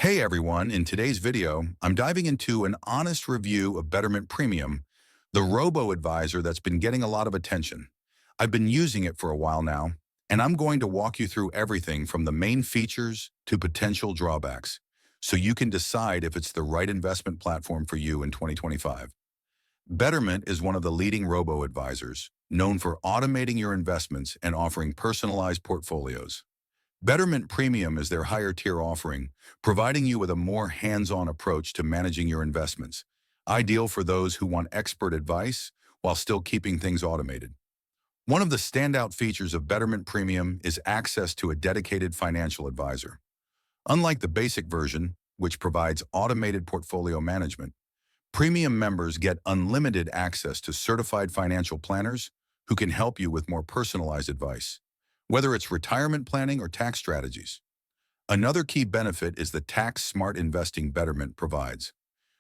Hey everyone, in today's video, I'm diving into an honest review of Betterment Premium, the robo-advisor that's been getting a lot of attention. I've been using it for a while now, and I'm going to walk you through everything from the main features to potential drawbacks, so you can decide if it's the right investment platform for you in 2025. Betterment is one of the leading robo-advisors, known for automating your investments and offering personalized portfolios. Betterment Premium is their higher tier offering, providing you with a more hands-on approach to managing your investments, ideal for those who want expert advice while still keeping things automated. One of the standout features of Betterment Premium is access to a dedicated financial advisor. Unlike the basic version, which provides automated portfolio management, Premium members get unlimited access to certified financial planners who can help you with more personalized advice, whether it's retirement planning or tax strategies. Another key benefit is the tax-smart investing Betterment provides.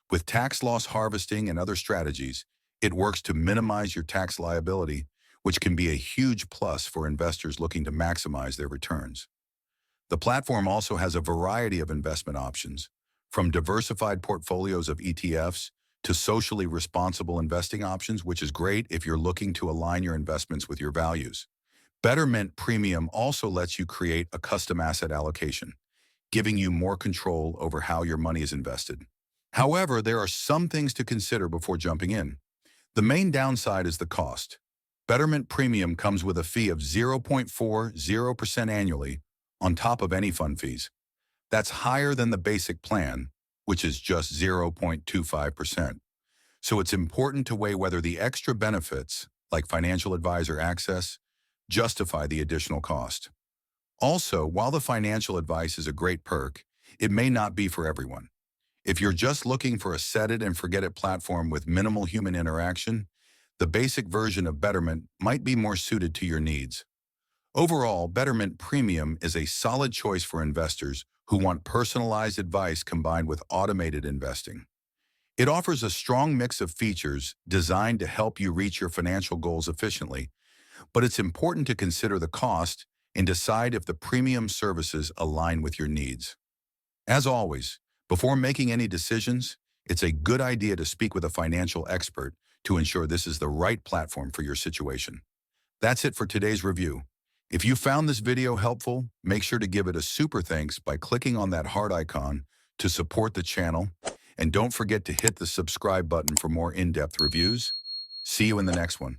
With tax loss harvesting and other strategies, it works to minimize your tax liability, which can be a huge plus for investors looking to maximize their returns. The platform also has a variety of investment options, from diversified portfolios of ETFs to socially responsible investing options, which is great if you're looking to align your investments with your values. Betterment Premium also lets you create a custom asset allocation, giving you more control over how your money is invested. However, there are some things to consider before jumping in. The main downside is the cost. Betterment Premium comes with a fee of 0.40% annually on top of any fund fees. That's higher than the basic plan, which is just 0.25%. So it's important to weigh whether the extra benefits, like financial advisor access, justify the additional cost. Also, while the financial advice is a great perk, it may not be for everyone. If you're just looking for a set-it-and-forget-it platform with minimal human interaction, the basic version of Betterment might be more suited to your needs. Overall, Betterment Premium is a solid choice for investors who want personalized advice combined with automated investing. It offers a strong mix of features designed to help you reach your financial goals efficiently, but it's important to consider the cost and decide if the premium services align with your needs. As always, before making any decisions, it's a good idea to speak with a financial expert to ensure this is the right platform for your situation. That's it for today's review. If you found this video helpful, make sure to give it a super thanks by clicking on that heart icon to support the channel, and don't forget to hit the subscribe button for more in-depth reviews. See you in the next one.